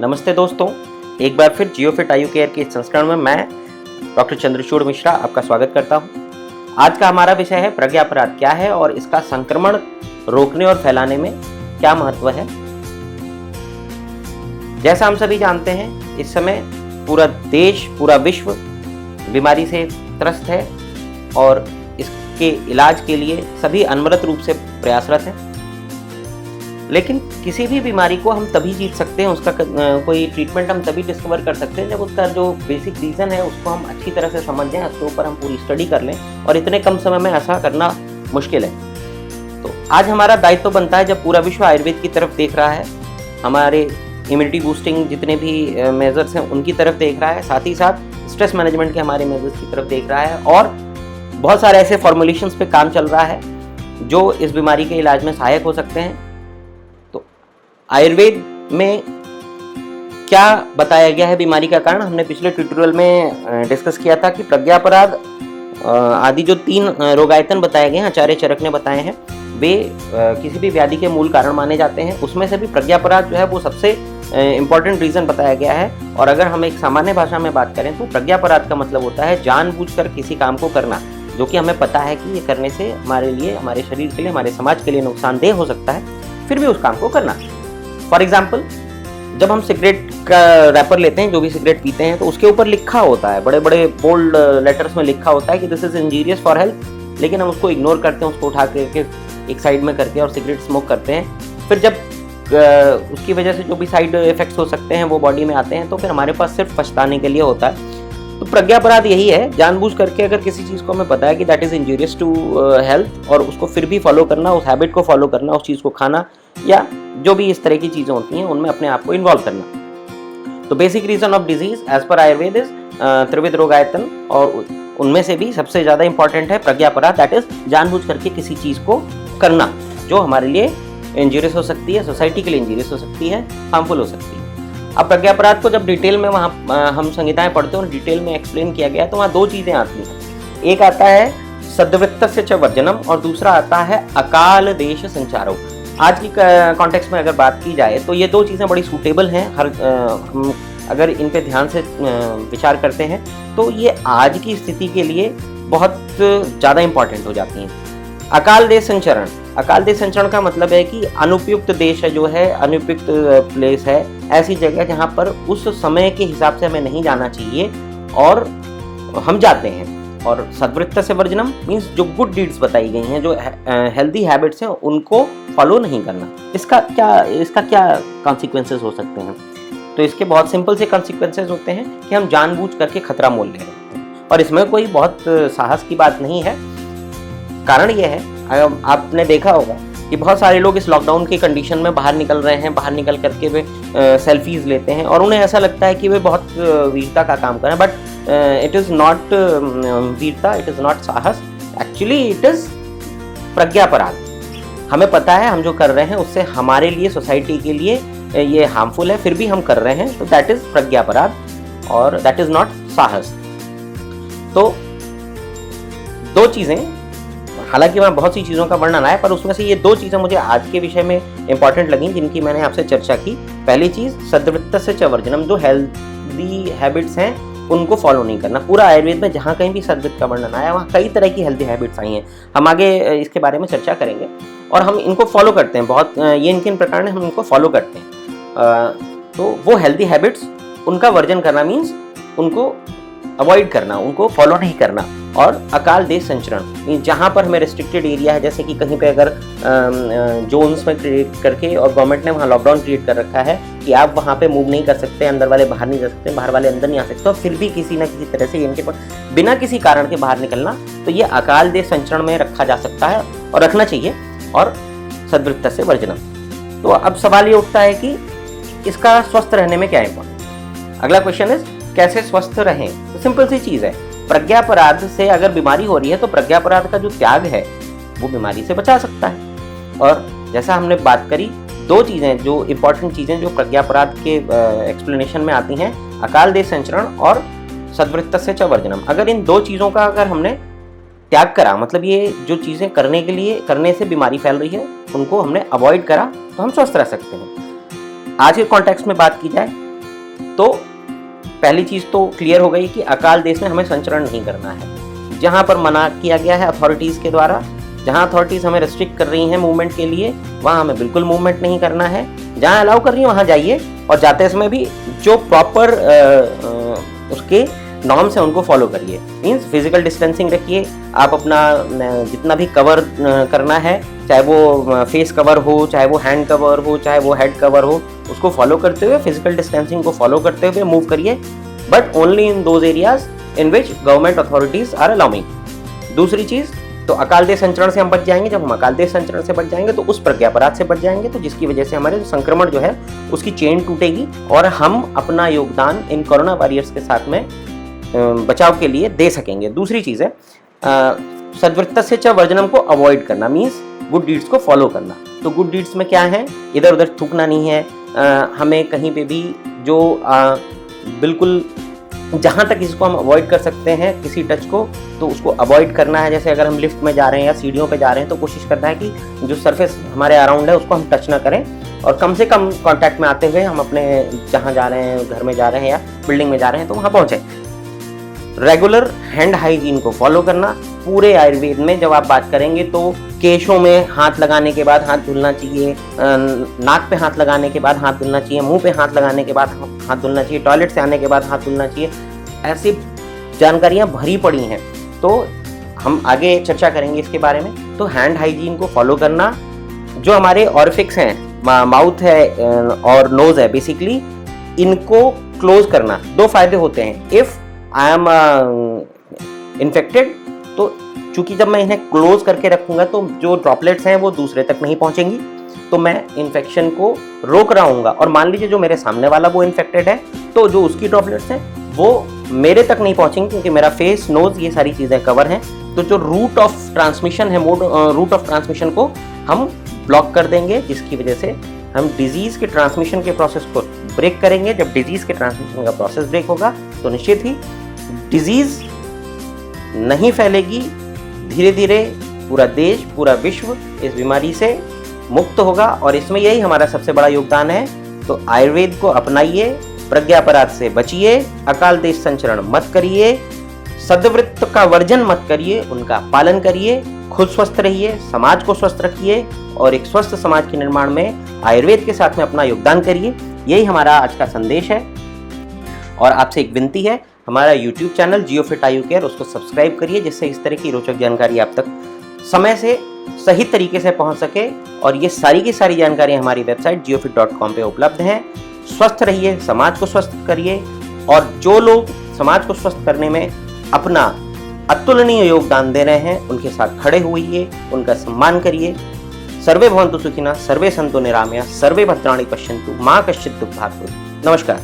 नमस्ते दोस्तों, एक बार फिर जियोफिट आयु केयर के इस संस्करण में मैं डॉक्टर चंद्रचूड़ मिश्रा आपका स्वागत करता हूं। आज का हमारा विषय है प्रज्ञापराध क्या है और इसका संक्रमण रोकने और फैलाने में क्या महत्व है। जैसा हम सभी जानते हैं, इस समय पूरा देश, पूरा विश्व बीमारी से त्रस्त है और इसके इलाज के लिए सभी अनवरत रूप से प्रयासरत हैं। लेकिन किसी भी बीमारी को हम तभी जीत सकते हैं, उसका कोई ट्रीटमेंट हम तभी डिस्कवर कर सकते हैं जब उसका जो बेसिक रीज़न है उसको हम अच्छी तरह से समझ जाएं, उसके ऊपर हम पूरी स्टडी कर लें, और इतने कम समय में ऐसा करना मुश्किल है। तो आज हमारा दायित्व बनता है, जब पूरा विश्व आयुर्वेद की तरफ देख रहा है, हमारे इम्यूनिटी बूस्टिंग जितने भी मेजर्स हैं उनकी तरफ देख रहा है, साथ ही साथ स्ट्रेस मैनेजमेंट के हमारे मेजर्स की तरफ देख रहा है, और बहुत सारे ऐसे फॉर्मुलेशंस पे काम चल रहा है जो इस बीमारी के इलाज में सहायक हो सकते हैं। आयुर्वेद में क्या बताया गया है बीमारी का कारण, हमने पिछले ट्यूटोरियल में डिस्कस किया था कि प्रज्ञापराध आदि जो 3 रोगायतन बताए गए हैं, आचार्य चरक ने बताए हैं, वे किसी भी व्याधि के मूल कारण माने जाते हैं। उसमें से भी प्रज्ञापराध जो है वो सबसे इम्पॉर्टेंट रीज़न बताया गया है। और अगर हम एक सामान्य भाषा में बात करें तो प्रज्ञापराध का मतलब होता है जानबूझकर किसी काम को करना, जो कि हमें पता है कि ये करने से हमारे लिए, हमारे शरीर के लिए, हमारे समाज के लिए नुकसानदेह हो सकता है, फिर भी उस काम को करना। फॉर एग्जाम्पल, जब हम सिगरेट का रैपर लेते हैं, जो भी सिगरेट पीते हैं, तो उसके ऊपर लिखा होता है, बड़े बड़े बोल्ड लेटर्स में लिखा होता है कि this is injurious for health, लेकिन हम उसको इग्नोर करते हैं, उसको उठा के एक साइड में करके और सिगरेट स्मोक करते हैं। फिर जब उसकी वजह से जो भी साइड इफेक्ट्स हो सकते हैं वो बॉडी में आते हैं, तो फिर हमारे पास सिर्फ पछताने के लिए होता है। तो प्रज्ञापराध यही है, जानबूझ करके अगर किसी चीज़ को हमें पता है कि that is injurious to health, और उसको फिर भी फॉलो करना, उस हैबिट को फॉलो करना, उस चीज़ को खाना, या जो भी इस तरह की चीज़ें होती हैं उनमें अपने आप को इन्वॉल्व करना। तो basic reason of disease as per Ayurveda is त्रिविध रोगायतन, और उनमें से भी सबसे ज़्यादा इंपॉर्टेंट है प्रज्ञापराध, दैट इज जानबूझ करके किसी चीज़ को करना जो हमारे लिए इंजीरियस हो सकती है, सोसाइटी के लिए इंजीरियस हो सकती है, हार्मफुल हो सकती है। अब प्रज्ञापराध को जब डिटेल में वहाँ हम संहिताएं पढ़ते हैं और डिटेल में एक्सप्लेन किया गया है, तो वहाँ 2 चीज़ें आती हैं। एक आता है सद्वृत्तस्य च वर्जनम, और दूसरा आता है अकाल देश संचारो। आज की कॉन्टेक्स्ट में अगर बात की जाए तो ये 2 चीज़ें बड़ी सूटेबल हैं। हम अगर इन पे ध्यान से विचार करते हैं तो ये आज की स्थिति के लिए बहुत ज़्यादा इम्पॉर्टेंट हो जाती हैं। अकाल देश संचरण, अकाल देश संचरण का मतलब है कि अनुपयुक्त देश जो है, अनुपयुक्त प्लेस है, ऐसी जगह जहाँ पर उस समय के हिसाब से हमें नहीं जाना चाहिए और हम जाते हैं। और सद्वृत्त से वर्जनम मीन्स जो गुड डीड्स बताई गई हैं, जो हेल्दी हैबिट्स हैं, उनको फॉलो नहीं करना। इसका क्या कॉन्सिक्वेंसेस हो सकते हैं? तो इसके बहुत सिंपल से कॉन्सिक्वेंसेस होते हैं कि हम जानबूझ करके खतरा मोल ले रहे हैं, और इसमें कोई बहुत साहस की बात नहीं है। कारण ये है, आपने देखा होगा कि बहुत सारे लोग इस लॉकडाउन की कंडीशन में बाहर निकल रहे हैं, बाहर निकल करके वे सेल्फीज लेते हैं और उन्हें ऐसा लगता है कि वे बहुत वीरता का काम कर रहे हैं, बट इट इज़ नॉट वीरता, इट इज़ नॉट साहस, एक्चुअली इट इज़ प्रज्ञापराध। हमें पता है हम जो कर रहे हैं उससे हमारे लिए, सोसाइटी के लिए ये हार्मफुल है, फिर भी हम कर रहे हैं, तो दैट इज़ प्रज्ञापराध और दैट इज़ नॉट साहस। तो 2 चीज़ें, हालांकि वहाँ बहुत सी चीज़ों का वर्णन आया, पर उसमें से ये 2 चीज़ें मुझे आज के विषय में इंपॉर्टेंट लगी, जिनकी मैंने आपसे चर्चा की। पहली चीज़ सद्वृत्तस्य च वर्जनम, जो हेल्दी हैबिट्स हैं उनको फॉलो नहीं करना। पूरा आयुर्वेद में जहाँ कहीं भी सद्वृत्त का वर्णन आया वहाँ कई तरह की हेल्दी हैबिट्स आई हैं, हम आगे इसके बारे में चर्चा करेंगे, और हम इनको फॉलो करते हैं बहुत, ये इनके प्रकार हम इनको फॉलो करते हैं। तो वो हेल्दी हैबिट्स, उनका वर्जन करना मीन्स उनको अवॉइड करना, उनको फॉलो नहीं करना। और अकाल देश संचरण, जहाँ पर हमें रिस्ट्रिक्टेड एरिया है, जैसे कि कहीं पे अगर जोन्स में क्रिएट करके, और गवर्नमेंट ने वहाँ लॉकडाउन क्रिएट कर रखा है कि आप वहाँ पे मूव नहीं कर सकते, अंदर वाले बाहर नहीं जा सकते, बाहर वाले अंदर नहीं आ सकते, और फिर भी किसी न किसी तरह से इनके बिना किसी कारण के बाहर निकलना, तो ये अकाल देश संचरण में रखा जा सकता है और रखना चाहिए, और सद्वृत्त से वर्जनम। तो अब सवाल ये उठता है कि इसका स्वस्थ रहने में क्या इंपॉर्टेंट। अगला क्वेश्चन इज कैसे स्वस्थ रहें। तो सिंपल सी चीज़ है, प्रज्ञापराध से अगर बीमारी हो रही है तो प्रज्ञापराध का जो त्याग है वो बीमारी से बचा सकता है। और जैसा हमने बात करी, 2 चीज़ें जो इंपॉर्टेंट चीज़ें जो प्रज्ञापराध के एक्सप्लेनेशन में आती हैं, अकाल देश संचरण और सद्वृत्तस्य च वर्जनम। अगर इन 2 चीज़ों का अगर हमने त्याग करा, मतलब ये जो चीज़ें करने से बीमारी फैल रही है उनको हमने अवॉइड करा, तो हम स्वस्थ रह सकते हैं। आज के कॉन्टेक्स्ट में बात की जाए तो पहली चीज़ तो क्लियर हो गई कि अकाल देश में हमें संचरण नहीं करना है। जहाँ पर मना किया गया है अथॉरिटीज़ के द्वारा, जहाँ अथॉरिटीज़ हमें रेस्ट्रिक्ट कर रही हैं मूवमेंट के लिए, वहाँ हमें बिल्कुल मूवमेंट नहीं करना है। जहाँ अलाउ कर रही है वहाँ जाइए, और जाते समय भी जो प्रॉपर उसके नॉर्म्स हैं उनको फॉलो करिए। मीन्स फिजिकल डिस्टेंसिंग रखिए, आप अपना जितना भी कवर करना है, चाहे वो फेस कवर हो, चाहे वो हैंड कवर हो, चाहे वो हेड कवर हो, उसको फॉलो करते हुए, फिजिकल डिस्टेंसिंग को फॉलो करते हुए मूव करिए, but only in those areas in which government authorities are allowing. दूसरी चीज़, तो अकाल देश संचरण से हम बच जाएंगे। जब हम अकाल देश संचरण से बच जाएंगे तो उस प्रज्ञापराध से बच जाएंगे, तो जिसकी वजह से हमारे संक्रमण जो है उसकी चेन टूटेगी और हम अपना योगदान इन कोरोना वॉरियर्स के साथ में बचाव के लिए दे सकेंगे। दूसरी चीज़ है सद्वृत्तस्य च वर्जनम को अवॉइड करना, मीन्स गुड डीड्स को फॉलो करना। तो गुड डीड्स में क्या है, इधर उधर थूकना नहीं है, हमें कहीं पे भी जो बिल्कुल जहाँ तक इसको हम अवॉइड कर सकते हैं किसी टच को, तो उसको अवॉइड करना है। जैसे अगर हम लिफ्ट में जा रहे हैं या सीढ़ियों पे जा रहे हैं तो कोशिश करना है कि जो सरफेस हमारे अराउंड है उसको हम टच ना करें, और कम से कम कांटेक्ट में आते हुए हम अपने जहाँ जा रहे हैं, घर में जा रहे हैं या बिल्डिंग में जा रहे हैं, तो वहाँ पहुँचें। रेगुलर हैंड हाइजीन को फॉलो करना। पूरे आयुर्वेद में जब आप बात करेंगे तो केशों में हाथ लगाने के बाद हाथ धुलना चाहिए, नाक पे हाथ लगाने के बाद हाथ धुलना चाहिए, मुंह पे हाथ लगाने के बाद हाथ धुलना चाहिए, टॉयलेट से आने के बाद हाथ धुलना चाहिए। ऐसी जानकारियाँ भरी पड़ी हैं, तो हम आगे चर्चा करेंगे इसके बारे में। तो हैंड हाइजीन को फॉलो करना, जो हमारे ऑरिफिक्स हैं, माउथ है और नोज है, बेसिकली इनको क्लोज करना। दो फायदे होते हैं, इफ़ आई एम इन्फेक्टेड, तो चूंकि जब मैं इन्हें क्लोज करके रखूंगा तो जो ड्रॉपलेट्स हैं वो दूसरे तक नहीं पहुंचेंगी, तो मैं इन्फेक्शन को रोक रहा हूँगा। और मान लीजिए जो मेरे सामने वाला वो इन्फेक्टेड है, तो जो उसकी ड्रॉपलेट्स हैं वो मेरे तक नहीं पहुंचेंगी, क्योंकि मेरा फेस, नोज, ये सारी चीज़ें कवर हैं। तो जो रूट ऑफ ट्रांसमिशन है, रूट ऑफ ट्रांसमिशन को हम ब्लॉक कर देंगे, जिसकी वजह से हम डिजीज़ के ट्रांसमिशन के प्रोसेस को ब्रेक करेंगे। जब डिजीज़ के ट्रांसमिशन का प्रोसेस ब्रेक होगा तो निश्चित ही डिजीज़ नहीं फैलेगी। धीरे धीरे पूरा देश, पूरा विश्व इस बीमारी से मुक्त होगा, और इसमें यही हमारा सबसे बड़ा योगदान है। तो आयुर्वेद को अपनाइए, प्रज्ञापराध से बचिए, अकाल देश संचरण मत करिए, सद्वृत्त का वर्जन मत करिए, उनका पालन करिए, खुद स्वस्थ रहिए, समाज को स्वस्थ रखिए, और एक स्वस्थ समाज के निर्माण में आयुर्वेद के साथ में अपना योगदान करिए। यही हमारा आज का संदेश है। और आपसे एक विनती है, हमारा YouTube चैनल जियोफिट आयु केयर, उसको सब्सक्राइब करिए, जिससे इस तरह की रोचक जानकारी आप तक समय से सही तरीके से पहुंच सके। और ये सारी की सारी जानकारी हमारी वेबसाइट jiofit.com पे उपलब्ध है। स्वस्थ रहिए, समाज को स्वस्थ करिए, और जो लोग समाज को स्वस्थ करने में अपना अतुलनीय योगदान दे रहे हैं उनके साथ खड़े होइए, उनका सम्मान करिए। सर्वे भवन्तु सुखिनः, सर्वे सन्तु निरामयाः, सर्वे भद्राणि पश्यन्तु, मा कश्चित् दुःखभाग् भवेत्। नमस्कार।